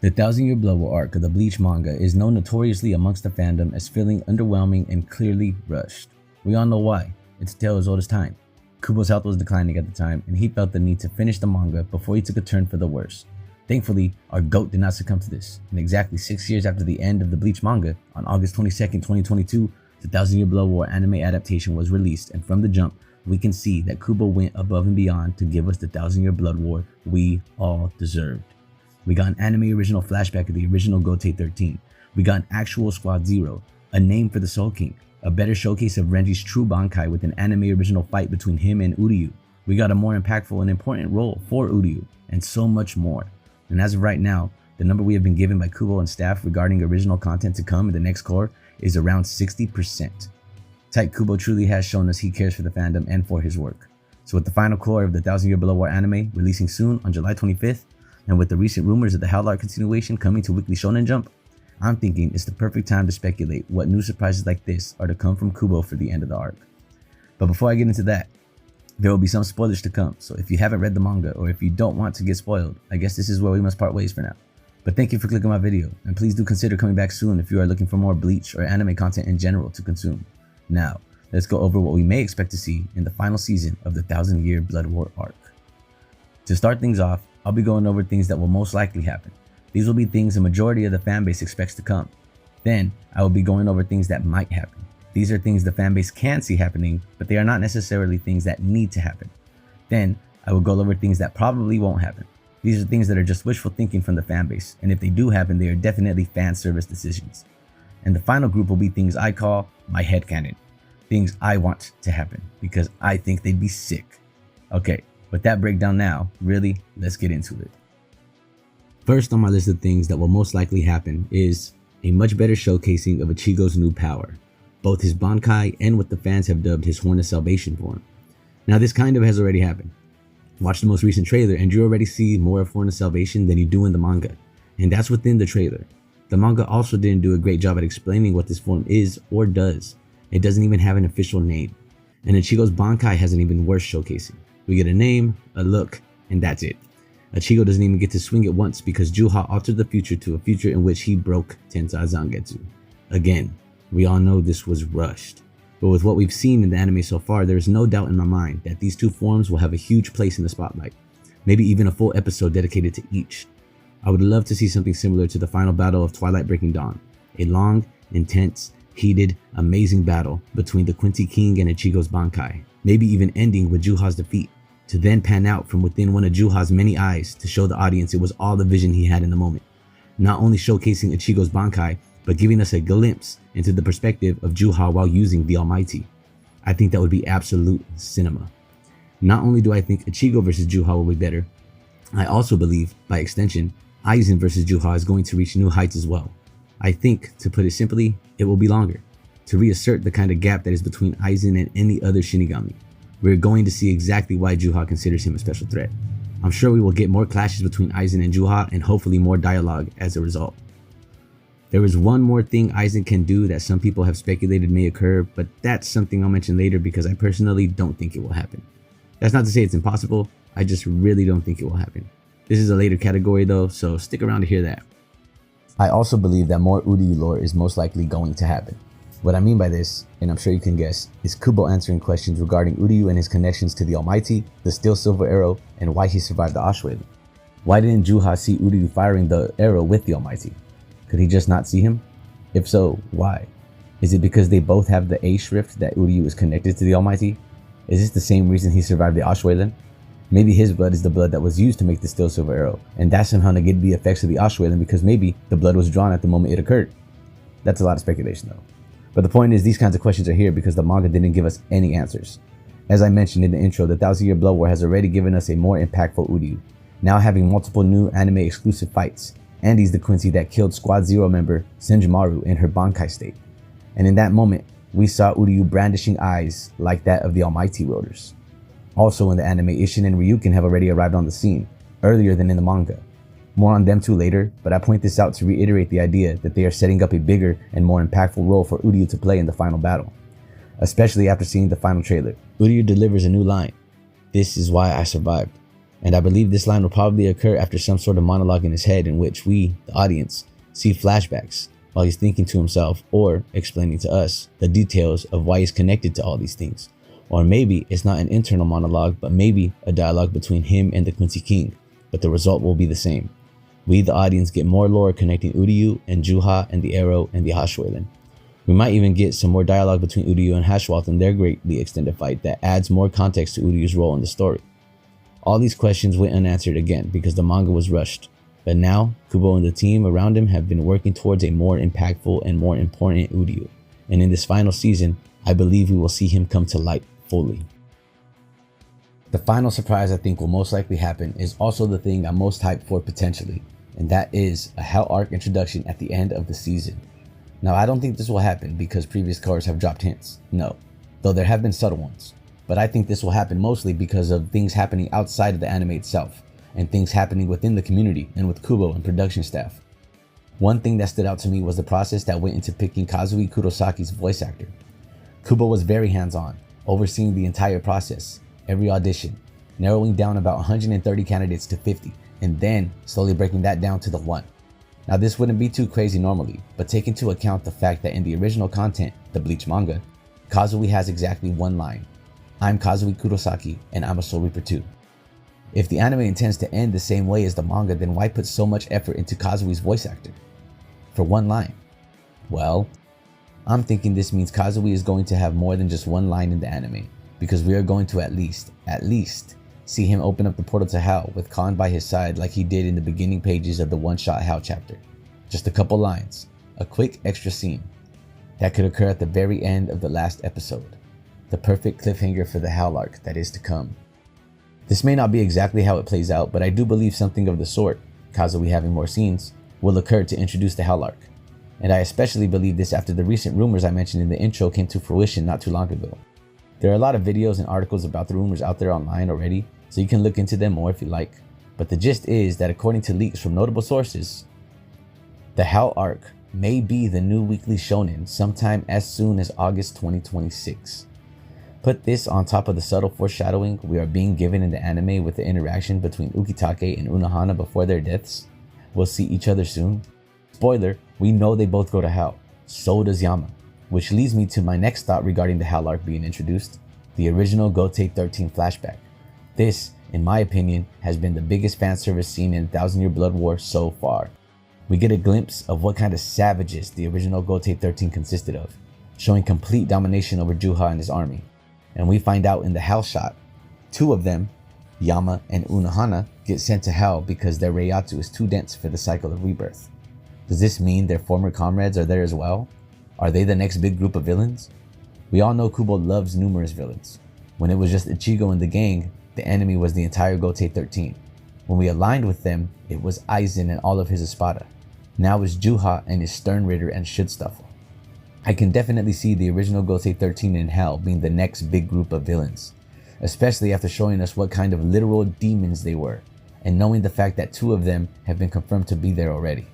The Thousand Year Blood War arc of the Bleach manga is known notoriously amongst the fandom as feeling underwhelming and clearly rushed. We all know why. It's a tale as old as time. Kubo's health was declining at the time, and he felt the need to finish the manga before he took a turn for the worse. Thankfully, our GOAT did not succumb to this, and exactly 6 years after the end of the Bleach manga, on August 22nd, 2022, the Thousand Year Blood War anime adaptation was released, and from the jump, we can see that Kubo went above and beyond to give us the Thousand Year Blood War we all deserved. We got an anime original flashback of the original Gotei 13. We got an actual Squad Zero, a name for the Soul King, a better showcase of Renji's true Bankai with an anime original fight between him and Uryu. We got a more impactful and important role for Uryu, and so much more. And as of right now, the number we have been given by Kubo and staff regarding original content to come in the next Cour is around 60%. Tight Kubo truly has shown us he cares for the fandom and for his work. So with the final Cour of the Thousand Year Blood War anime releasing soon on July 25th, and with the recent rumors of the Hell Arc continuation coming to Weekly Shonen Jump, I'm thinking it's the perfect time to speculate what new surprises like this are to come from Kubo for the end of the arc. But before I get into that, there will be some spoilers to come, so if you haven't read the manga or if you don't want to get spoiled, I guess this is where we must part ways for now. But thank you for clicking my video, and please do consider coming back soon if you are looking for more Bleach or anime content in general to consume. Now, let's go over what we may expect to see in the final season of the Thousand Year Blood War arc. To start things off, I'll be going over things that will most likely happen. These will be things a majority of the fanbase expects to come. Then, I will be going over things that might happen. These are things the fanbase can see happening, but they are not necessarily things that need to happen. Then, I will go over things that probably won't happen. These are things that are just wishful thinking from the fanbase, and if they do happen, they are definitely fan service decisions. And the final group will be things I call my headcanon. Things I want to happen, because I think they'd be sick. Okay, with that breakdown now, really, let's get into it. First on my list of things that will most likely happen is a much better showcasing of Ichigo's new power, both his Bankai and what the fans have dubbed his Horn of Salvation form. Now this kind of has already happened. Watch the most recent trailer and you already see more of Horn of Salvation than you do in the manga, and that's within the trailer. The manga also didn't do a great job at explaining what this form is or does. It doesn't even have an official name, and Ichigo's Bankai has an even worse showcasing. We get a name, a look, and that's it. Ichigo doesn't even get to swing it once because Juha altered the future to a future in which he broke Tensai Zangetsu. Again, we all know this was rushed, but with what we've seen in the anime so far, there is no doubt in my mind that these two forms will have a huge place in the spotlight, maybe even a full episode dedicated to each. I would love to see something similar to the final battle of Twilight Breaking Dawn, a long, intense, heated, amazing battle between the Quincy King and Ichigo's Bankai, maybe even ending with Juha's defeat, to then pan out from within one of Juha's many eyes to show the audience it was all the vision he had in the moment, not only showcasing Ichigo's Bankai, but giving us a glimpse into the perspective of Juha while using the Almighty. I think that would be absolute cinema. Not only do I think Ichigo versus Juha will be better, I also believe, by extension, Aizen versus Juha is going to reach new heights as well. I think, to put it simply, it will be longer, to reassert the kind of gap that is between Aizen and any other Shinigami. We're going to see exactly why Juha considers him a special threat. I'm sure we will get more clashes between Aizen and Juha and hopefully more dialogue as a result. There is one more thing Aizen can do that some people have speculated may occur, but that's something I'll mention later because I personally don't think it will happen. That's not to say it's impossible, I just really don't think it will happen. This is a later category though, so stick around to hear that. I also believe that more Uryu lore is most likely going to happen. What I mean by this, and I'm sure you can guess, is Kubo answering questions regarding Uryu and his connections to the Almighty, the Steel Silver Arrow, and why he survived the Ashwaylen. Why didn't Juha see Uryu firing the arrow with the Almighty? Could he just not see him? If so, why? Is it because they both have the A shrift that Uryu is connected to the Almighty? Is this the same reason he survived the Ashwaylen? Maybe his blood is the blood that was used to make the Steel Silver Arrow, and that's somehow negate the effects of the Ashwaylen because maybe the blood was drawn at the moment it occurred. That's a lot of speculation though. But the point is, these kinds of questions are here because the manga didn't give us any answers. As I mentioned in the intro, the Thousand Year Blood War has already given us a more impactful Uryu, now having multiple new anime exclusive fights, and he's the Quincy that killed Squad Zero member Senjumaru in her Bankai state. And in that moment, we saw Uryu brandishing eyes like that of the Almighty wielders. Also in the anime, Isshin and Ryukin have already arrived on the scene, earlier than in the manga. More on them too later, but I point this out to reiterate the idea that they are setting up a bigger and more impactful role for Uryu to play in the final battle. Especially after seeing the final trailer. Uryu delivers a new line. "This is why I survived." And I believe this line will probably occur after some sort of monologue in his head in which we, the audience, see flashbacks while he's thinking to himself or explaining to us the details of why he's connected to all these things. Or maybe it's not an internal monologue, but maybe a dialogue between him and the Quincy King, but the result will be the same. We, the audience, get more lore connecting Uryu and Juha and the Arrow and the Hashwailan. We might even get some more dialogue between Uryu and Hashwalth in their greatly extended fight that adds more context to Uryu's role in the story. All these questions went unanswered again because the manga was rushed, but now Kubo and the team around him have been working towards a more impactful and more important Uryu, and in this final season, I believe we will see him come to light fully. The final surprise I think will most likely happen is also the thing I'm most hyped for potentially, and that is a Hell Arc introduction at the end of the season. Now I don't think this will happen because previous covers have dropped hints, no, though there have been subtle ones. But I think this will happen mostly because of things happening outside of the anime itself, and things happening within the community and with Kubo and production staff. One thing that stood out to me was the process that went into picking Kazui Kurosaki's voice actor. Kubo was very hands-on, overseeing the entire process, every audition, narrowing down about 130 candidates to 50, and then slowly breaking that down to the one. Now this wouldn't be too crazy normally, but take into account the fact that in the original content, the Bleach manga, Kazui has exactly one line: "I'm Kazui Kurosaki and I'm a Soul Reaper too." If the anime intends to end the same way as the manga, then why put so much effort into Kazui's voice actor? For one line? Well, I'm thinking this means Kazui is going to have more than just one line in the anime, because we are going to at least see him open up the portal to Hell with Khan by his side like he did in the beginning pages of the one-shot Hell chapter. Just a couple lines, a quick extra scene, that could occur at the very end of the last episode. The perfect cliffhanger for the Hell Arc that is to come. This may not be exactly how it plays out, but I do believe something of the sort, Kazui having more scenes, will occur to introduce the Hell Arc. And I especially believe this after the recent rumors I mentioned in the intro came to fruition not too long ago. There are a lot of videos and articles about the rumors out there online already, so you can look into them more if you like. But the gist is that according to leaks from notable sources, the Hell Arc may be the new weekly shonen sometime as soon as August 2026. Put this on top of the subtle foreshadowing we are being given in the anime with the interaction between Ukitake and Unohana before their deaths. We'll see each other soon. Spoiler, we know they both go to hell. So does Yama. Which leads me to my next thought regarding the Hell Arc being introduced, the original Gotei 13 flashback. This, in my opinion, has been the biggest fan service seen in 1000 Year Blood War so far. We get a glimpse of what kind of savages the original Gotei 13 consisted of, showing complete domination over Juha and his army. And we find out in the Hell shot, two of them, Yama and Unohana, get sent to Hell because their Reiatsu is too dense for the cycle of rebirth. Does this mean their former comrades are there as well? Are they the next big group of villains? We all know Kubo loves numerous villains. When it was just Ichigo and the gang, the enemy was the entire Gotei 13. When we aligned with them, it was Aizen and all of his Espada. Now it's Juha and his Sternritter and Schutzstaffel. I can definitely see the original Gotei 13 in Hell being the next big group of villains, especially after showing us what kind of literal demons they were, and knowing the fact that two of them have been confirmed to be there already.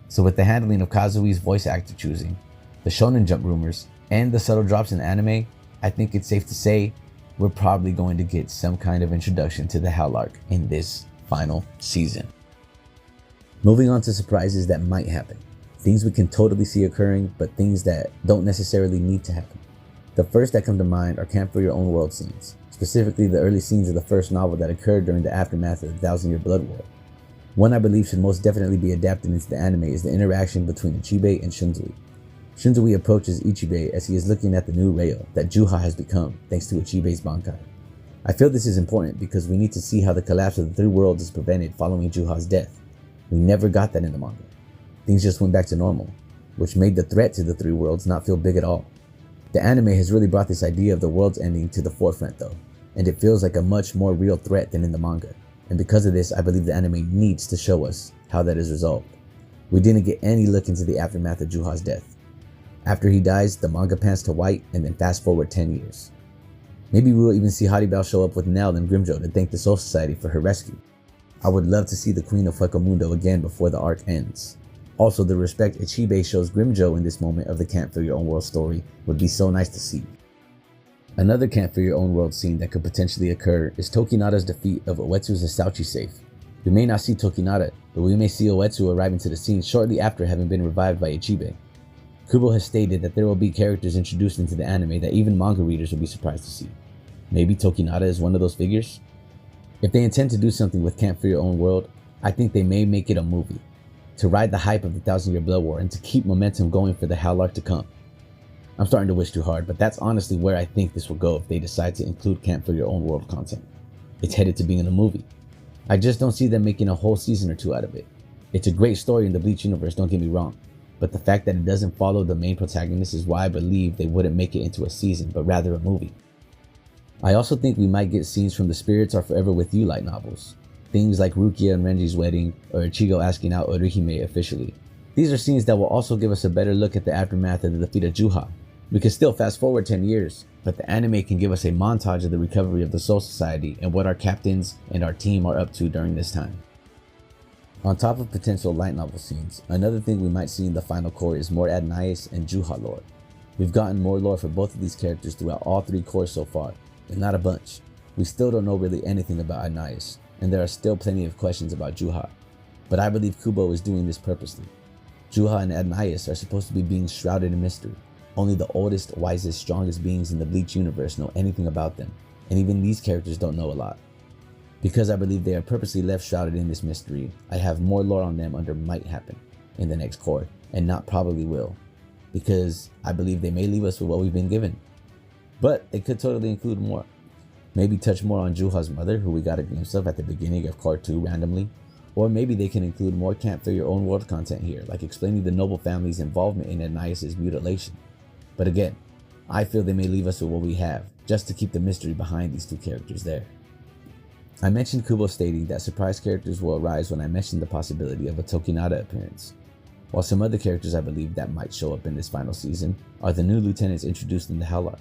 So with the handling of Kazui's voice actor choosing, the Shonen Jump rumors, and the subtle drops in anime, I think it's safe to say we're probably going to get some kind of introduction to the Hell Arc in this final season. Moving on to surprises that might happen. Things we can totally see occurring, but things that don't necessarily need to happen. The first that come to mind are Camp for Your Own World scenes, specifically the early scenes of the first novel that occurred during the aftermath of the 1000 Year Blood War. One I believe should most definitely be adapted into the anime is the interaction between Ichibe and Shunzui. Shunzui approaches Ichibe as he is looking at the new Reo that Juha has become thanks to Ichibe's Bankai. I feel this is important because we need to see how the collapse of the three worlds is prevented following Juha's death. We never got that in the manga. Things just went back to normal, which made the threat to the three worlds not feel big at all. The anime has really brought this idea of the worlds ending to the forefront though, and it feels like a much more real threat than in the manga. And because of this, I believe the anime needs to show us how that is resolved. We didn't get any look into the aftermath of Juha's death. After he dies, the manga pans to white and then fast forward 10 years. Maybe we will even see Haribel show up with Nell and Grimjo to thank the Soul Society for her rescue. I would love to see the Queen of Fuecomundo again before the arc ends. Also, the respect Ichibe shows Grimjo in this moment of the Camp for Your Own World story would be so nice to see. Another camp for your own world scene that could potentially occur is Tokinada's defeat of Uetsu's Asauchi safe. We may not see Tokinada, but we may see Uetsu arriving to the scene shortly after having been revived by Ichibe. Kubo has stated that there will be characters introduced into the anime that even manga readers will be surprised to see. Maybe Tokinada is one of those figures? If they intend to do something with Camp for Your Own World, I think they may make it a movie, to ride the hype of the 1,000-Year Blood War and to keep momentum going for the Hell Arc to come. I'm starting to wish too hard, but that's honestly where I think this will go if they decide to include Camp for Your Own World content. It's headed to being in a movie. I just don't see them making a whole season or two out of it. It's a great story in the Bleach universe, don't get me wrong, but the fact that it doesn't follow the main protagonist is why I believe they wouldn't make it into a season, but rather a movie. I also think we might get scenes from the Spirits Are Forever With You light novels. Things like Rukia and Renji's wedding, or Ichigo asking out Orihime officially. These are scenes that will also give us a better look at the aftermath of the defeat of Juha. We can still fast forward 10 years, but the anime can give us a montage of the recovery of the Soul Society and what our captains and our team are up to during this time. On top of potential light novel scenes, another thing we might see in the final core is more Adonais and Juha lore. We've gotten more lore for both of these characters throughout all three cores so far, and not a bunch. We still don't know really anything about Adonais, and there are still plenty of questions about Juha. But I believe Kubo is doing this purposely. Juha and Adonais are supposed to be beings shrouded in mystery. Only the oldest, wisest, strongest beings in the Bleach universe know anything about them, and even these characters don't know a lot. Because I believe they are purposely left shrouded in this mystery, I have more lore on them under might happen in the next core, and not probably will. Because I believe they may leave us with what we've been given. But they could totally include more. Maybe touch more on Juha's mother, who we got a glimpse of at the beginning of Core 2 randomly. Or maybe they can include more Camp for Your Own World content here, like explaining the noble family's involvement in Adonais' mutilation. But again, I feel they may leave us with what we have, just to keep the mystery behind these two characters there. I mentioned Kubo stating that surprise characters will arise when I mentioned the possibility of a Tokinada appearance. While some other characters I believe that might show up in this final season are the new lieutenants introduced in the Hell Arc.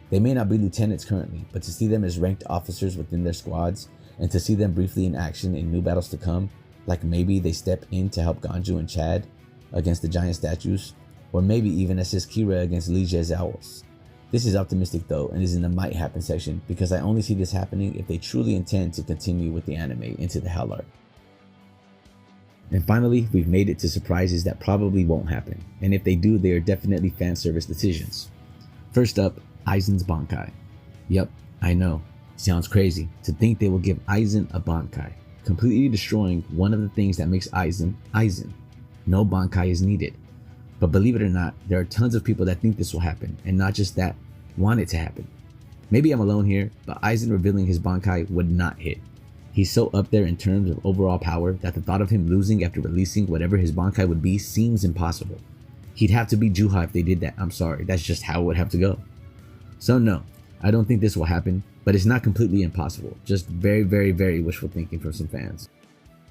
They may not be lieutenants currently, but to see them as ranked officers within their squads, and to see them briefly in action in new battles to come, like maybe they step in to help Ganju and Chad against the giant statues, or maybe even assist Kira against Li Jie's owls. This is optimistic though, and is in the might happen section, because I only see this happening if they truly intend to continue with the anime into the Hell Arc. And finally, we've made it to surprises that probably won't happen, and if they do, they are definitely fan service decisions. First up, Aizen's Bankai. Yup, I know, sounds crazy to think they will give Aizen a Bankai, completely destroying one of the things that makes Aizen Aizen. No Bankai is needed. But believe it or not, there are tons of people that think this will happen, and not just that, want it to happen. Maybe I'm alone here, but Aizen revealing his Bankai would not hit. He's so up there in terms of overall power that the thought of him losing after releasing whatever his Bankai would be seems impossible. He'd have to be Juha if they did that. I'm sorry, that's just how it would have to go. So no, I don't think this will happen, but it's not completely impossible. Just very, very, very wishful thinking from some fans.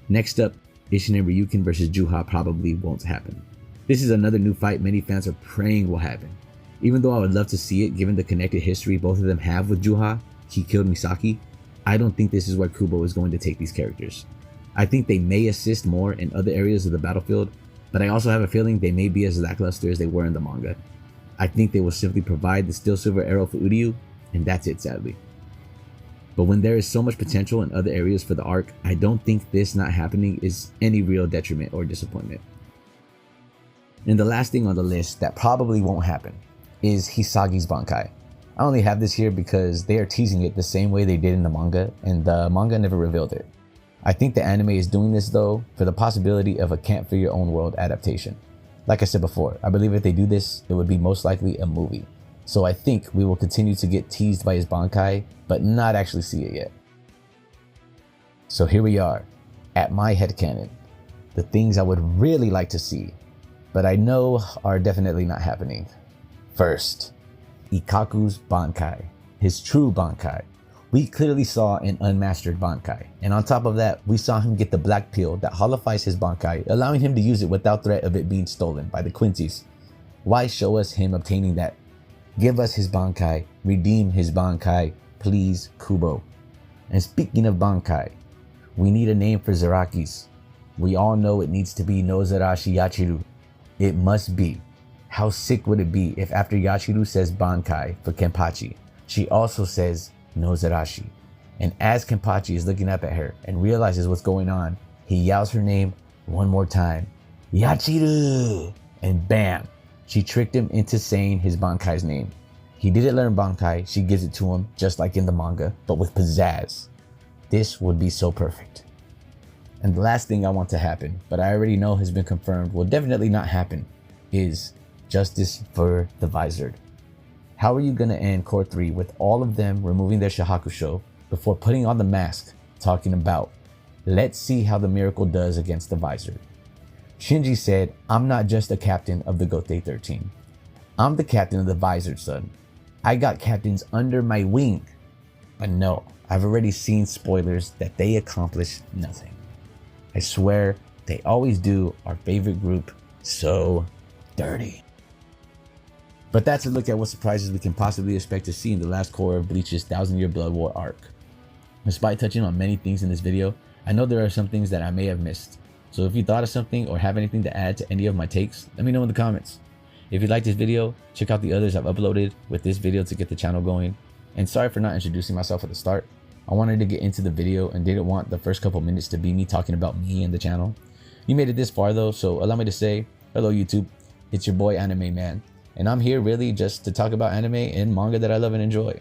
Next up, Isshin and Ryukin versus Juha probably won't happen. This is another new fight many fans are praying will happen. Even though I would love to see it given the connected history both of them have with Juha, he killed Misaki, I don't think this is where Kubo is going to take these characters. I think they may assist more in other areas of the battlefield, but I also have a feeling they may be as lackluster as they were in the manga. I think they will simply provide the Steel Silver Arrow for Uryu, and that's it sadly. But when there is so much potential in other areas for the arc, I don't think this not happening is any real detriment or disappointment. And the last thing on the list that probably won't happen is Hisagi's Bankai. I only have this here because they are teasing it the same way they did in the manga, and the manga never revealed it. I think the anime is doing this though for the possibility of a Camp for Your Own World adaptation. Like I said before, I believe if they do this, it would be most likely a movie. So I think we will continue to get teased by his Bankai, but not actually see it yet. So here we are, at my headcanon. The things I would really like to see, but I know are definitely not happening. First, Ikkaku's Bankai, his true Bankai. We clearly saw an unmastered Bankai, and on top of that, we saw him get the black pill that holifies his Bankai, allowing him to use it without threat of it being stolen by the Quincies. Why show us him obtaining that? Give us his Bankai, redeem his Bankai, please, Kubo. And speaking of Bankai, we need a name for Zaraki's. We all know it needs to be Nozarashi Yachiru. It must be. How sick would it be if after Yachiru says Bankai for Kenpachi, She also says Nozarashi. And as Kenpachi is looking up at her and realizes what's going on, he yells her name one more time, Yachiru! And bam, she tricked him into saying his Bankai's name. He didn't learn Bankai, she gives it to him just like in the manga, but with pizzazz. This would be so perfect. And the last thing I want to happen, but I already know has been confirmed, will definitely not happen, is justice for the Visored. How are you going to end Cour 3 with all of them removing their Shahakusho before putting on the mask, talking about, let's see how the miracle does against the Visored? Shinji said, I'm not just a captain of the Gote 13. I'm the captain of the Visored, son. I got captains under my wing. But no, I've already seen spoilers that they accomplish nothing. I swear, they always do our favorite group so dirty. But that's a look at what surprises we can possibly expect to see in the last core of Bleach's 1000-Year Blood War arc. Despite touching on many things in this video, I know there are some things that I may have missed. So if you thought of something or have anything to add to any of my takes, let me know in the comments. If you liked this video, check out the others I've uploaded with this video to get the channel going. And sorry for not introducing myself at the start. I wanted to get into the video and didn't want the first couple minutes to be me talking about me and the channel. You made it this far though, so allow me to say, hello YouTube, it's your boy Anime Man. And I'm here really just to talk about anime and manga that I love and enjoy.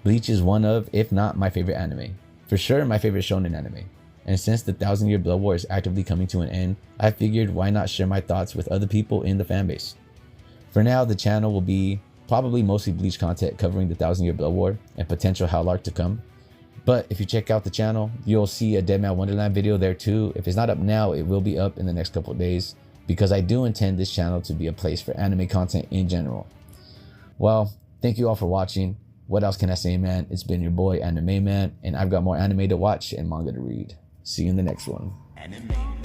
Bleach is one of, if not my favorite anime. For sure my favorite shonen anime. And since the 1000-Year Blood War is actively coming to an end, I figured why not share my thoughts with other people in the fanbase. For now, the channel will be probably mostly Bleach content covering the 1000-Year Blood War and potential Hell Arc to come. But if you check out the channel, you'll see a Dead Man Wonderland video there too. If it's not up now, it will be up in the next couple of days, because I do intend this channel to be a place for anime content in general. Well, thank you all for watching. What else can I say, man? It's been your boy Anime Man, and I've got more anime to watch and manga to read. See you in the next one. Anime.